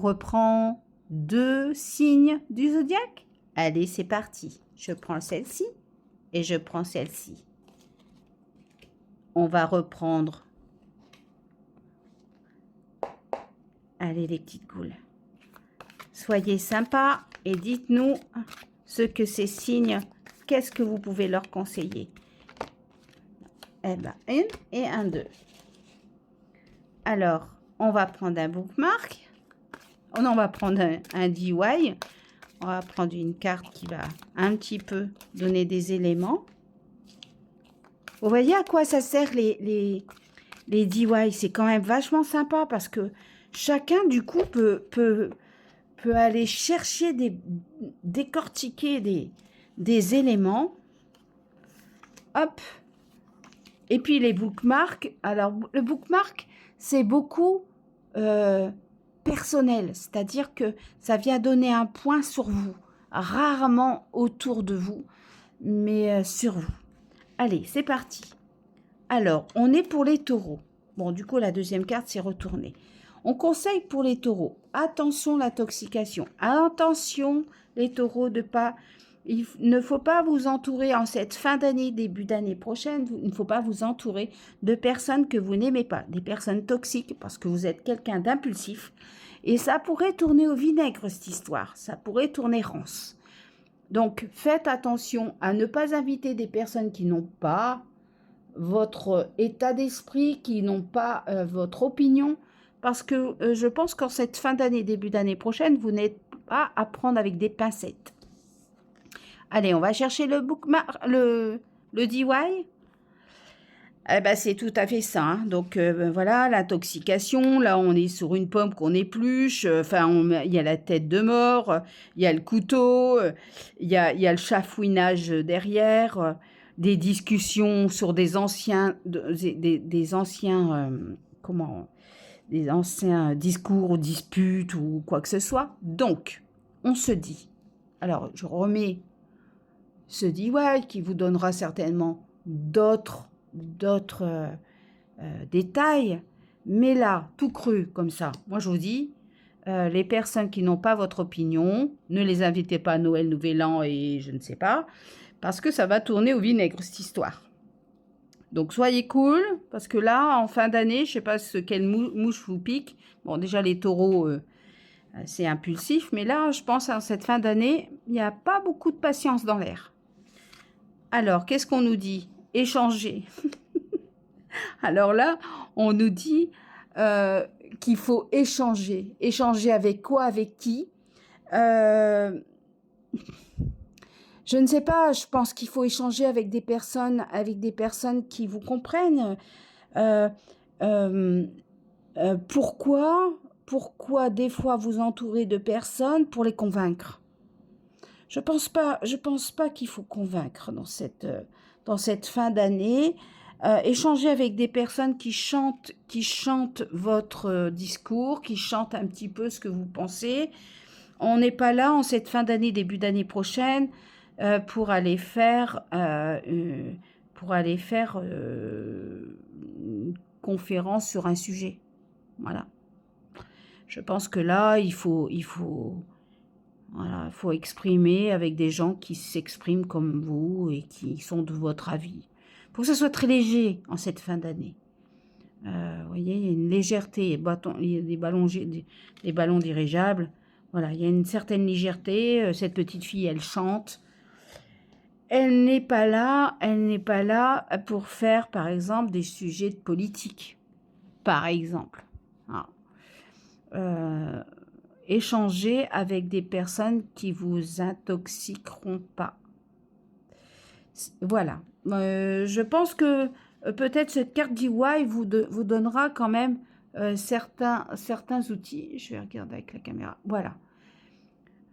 reprend 2 signes du zodiaque? Allez, c'est parti. Je prends celle-ci et je prends celle-ci. On va reprendre. Allez, les petites boules. Soyez sympas et dites-nous ce que ces signes, qu'est-ce que vous pouvez leur conseiller. Eh bien, 1 et 1, 2. Alors, on va prendre un bookmark. Oh non, on va prendre un DIY. On va prendre une carte qui va un petit peu donner des éléments. Vous voyez à quoi ça sert les DIY? C'est quand même vachement sympa parce que chacun, du coup, peut aller chercher, décortiquer des éléments. Hop. Et puis les bookmarks. Alors, le bookmark, c'est beaucoup personnel. C'est-à-dire que ça vient donner un point sur vous. Rarement autour de vous, mais sur vous. Allez, c'est parti. Alors, on est pour les taureaux. Bon, du coup, la deuxième carte s'est retournée. On conseille pour les taureaux. Attention l'intoxication. Attention les taureaux de pas... Il ne faut pas vous entourer en cette fin d'année, début d'année prochaine. Il ne faut pas vous entourer de personnes que vous n'aimez pas. Des personnes toxiques parce que vous êtes quelqu'un d'impulsif. Et ça pourrait tourner au vinaigre cette histoire. Ça pourrait tourner rance. Donc, faites attention à ne pas inviter des personnes qui n'ont pas votre état d'esprit, qui n'ont pas votre opinion, parce que je pense qu'en cette fin d'année, début d'année prochaine, vous n'êtes pas à prendre avec des pincettes. Allez, on va chercher le bookmark, le DIY. Eh ben, c'est tout à fait ça. Hein. Donc, voilà, l'intoxication. Là, on est sur une pomme qu'on épluche. Enfin, il y a la tête de mort. Il y a le couteau. Il y a le chafouinage derrière. Des discussions sur des anciens... des anciens discours ou disputes ou quoi que ce soit. Donc, on se dit... Alors, je remets ce DIY qui vous donnera certainement d'autres détails, mais là, tout cru comme ça, moi je vous dis, les personnes qui n'ont pas votre opinion, ne les invitez pas à Noël, Nouvel An et je ne sais pas, parce que ça va tourner au vinaigre cette histoire. Donc soyez cool, parce que là, en fin d'année, je ne sais pas quelle mouche vous pique. Bon, déjà les taureaux, c'est impulsif, mais là, je pense à cette fin d'année, il n'y a pas beaucoup de patience dans l'air. Alors, qu'est-ce qu'on nous dit? Échanger. Alors là, on nous dit qu'il faut échanger. Échanger avec quoi? Avec qui? Je ne sais pas, je pense qu'il faut échanger avec des personnes qui vous comprennent. Pourquoi des fois vous entourez de personnes pour les convaincre? Je pense pas qu'il faut convaincre dans cette fin d'année. Échanger avec des personnes qui chantent votre discours, qui chantent un petit peu ce que vous pensez. On n'est pas là en cette fin d'année, début d'année prochaine, pour aller faire une conférence sur un sujet. Voilà. Je pense que là, il faut exprimer avec des gens qui s'expriment comme vous et qui sont de votre avis. Pour que ce soit très léger en cette fin d'année. Vous voyez, il y a une légèreté. Il y a des ballons dirigeables. Voilà, il y a une certaine légèreté. Cette petite fille, elle chante. Elle n'est pas là pour faire, par exemple, des sujets de politique. Par exemple. Échanger avec des personnes qui vous intoxiqueront pas. Voilà. Je pense que peut-être cette carte DIY vous donnera quand même certains outils. Je vais regarder avec la caméra. Voilà.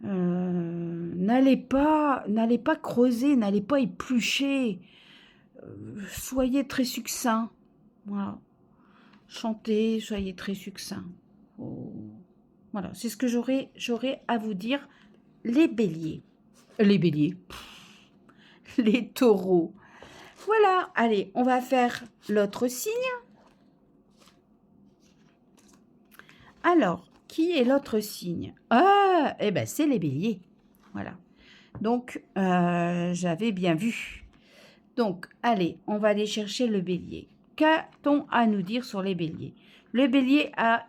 N'allez pas creuser, n'allez pas éplucher. Soyez très succinct. Voilà. Chantez, soyez très succinct. Voilà, c'est ce que j'aurais à vous dire. Les béliers. Les taureaux. Voilà, allez, on va faire l'autre signe. Alors, qui est l'autre signe? Ah, eh ben c'est les béliers. Voilà. Donc, j'avais bien vu. Donc, allez, on va aller chercher le bélier. Qu'a-t-on à nous dire sur les béliers? Le bélier a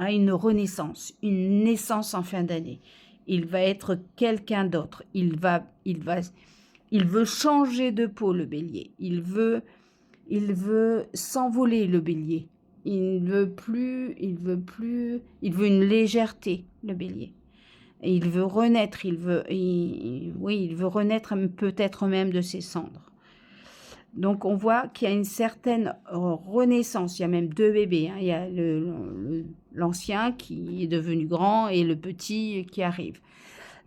une renaissance, une naissance en fin d'année. Il va être quelqu'un d'autre. Il veut changer de peau, le bélier. Il veut s'envoler, le bélier. Il veut une légèreté, le bélier. Et il veut renaître, il veut renaître peut-être même de ses cendres. Donc on voit qu'il y a une certaine renaissance. Il y a même deux bébés, hein. Il y a l'ancien qui est devenu grand et le petit qui arrive.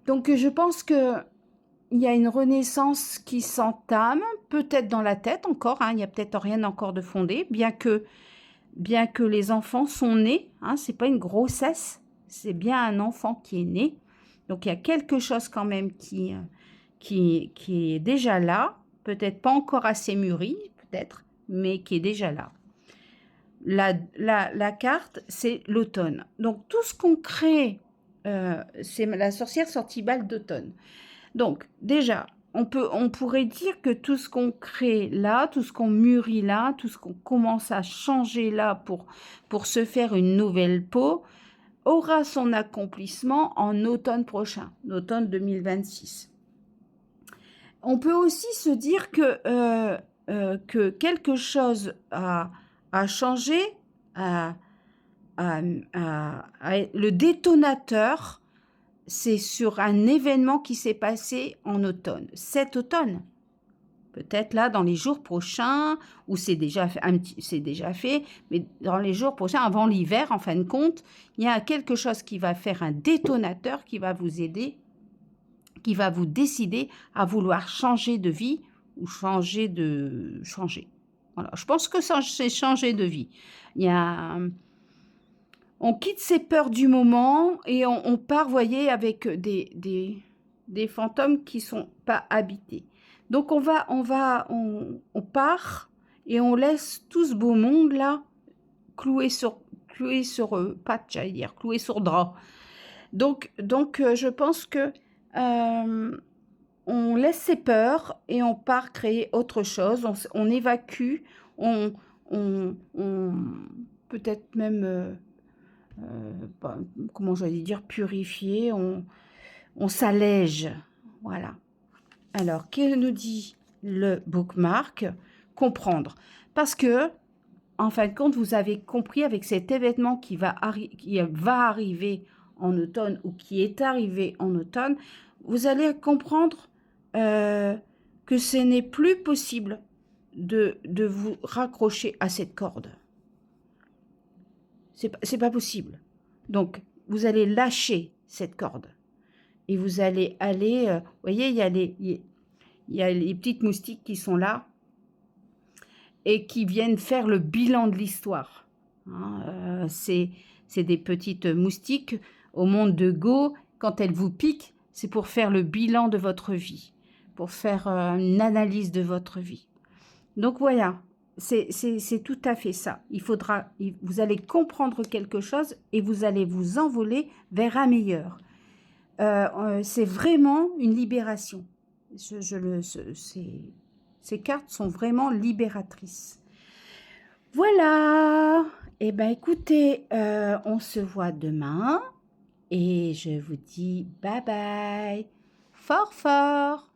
Donc je pense que il y a une renaissance qui s'entame, peut-être dans la tête encore, hein. Il n'y a peut-être rien encore de fondé, bien que les enfants sont nés, hein. C'est pas une grossesse, c'est bien un enfant qui est né. Donc il y a quelque chose quand même qui est déjà là, peut-être pas encore assez mûri, peut-être, mais qui est déjà là. La carte, c'est l'automne. Donc tout ce qu'on crée, c'est la sorcière sortie balle d'automne. Donc déjà, on pourrait dire que tout ce qu'on crée là, tout ce qu'on mûrit là, tout ce qu'on commence à changer là pour se faire une nouvelle peau, aura son accomplissement en automne prochain, l'automne 2026. On peut aussi se dire que quelque chose a changé, le détonateur, c'est sur un événement qui s'est passé en automne, cet automne. Peut-être là, dans les jours prochains, ou c'est déjà fait, mais dans les jours prochains, avant l'hiver, en fin de compte, il y a quelque chose qui va faire un détonateur qui va vous aider, qui va vous décider à vouloir changer de vie ou changer. Voilà, je pense que c'est changer de vie. On quitte ses peurs du moment et on part, voyez, avec des fantômes qui sont pas habités. Donc on part et on laisse tout ce beau monde là cloué sur pattes, j'allais dire, cloué sur drap. Donc je pense que on laisse ses peurs et on part créer autre chose. On évacue, on peut-être même comment j'allais dire, purifier, on s'allège. Voilà. Alors, que nous dit le bookmark? Comprendre. Parce que, en fin de compte, vous avez compris avec cet événement qui va arriver en automne ou qui est arrivé en automne, vous allez comprendre que ce n'est plus possible de vous raccrocher à cette corde. C'est pas possible. Donc, vous allez lâcher cette corde. Et vous allez aller... vous voyez, il y a les petites moustiques qui sont là et qui viennent faire le bilan de l'histoire. Hein, c'est des petites moustiques au monde de Go. Quand elles vous piquent, c'est pour faire le bilan de votre vie, pour faire une analyse de votre vie. Donc, voilà. C'est tout à fait ça. Vous allez comprendre quelque chose et vous allez vous envoler vers un meilleur. C'est vraiment une libération. Ces cartes sont vraiment libératrices. Voilà. Eh bien, écoutez, on se voit demain et je vous dis bye bye. Fort, fort.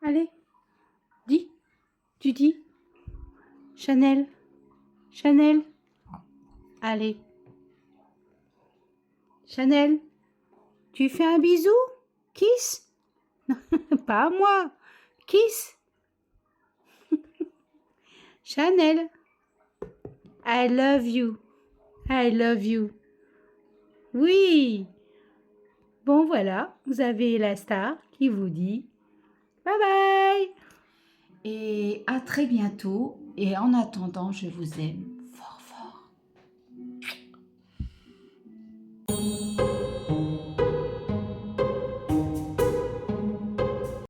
Allez, tu dis. Chanel, allez. Chanel, tu fais un bisou? Kiss? Pas à moi. Kiss? Chanel, I love you. I love you. Oui. Bon, voilà, vous avez la star qui vous dit bye bye. Et à très bientôt. Et en attendant, je vous aime.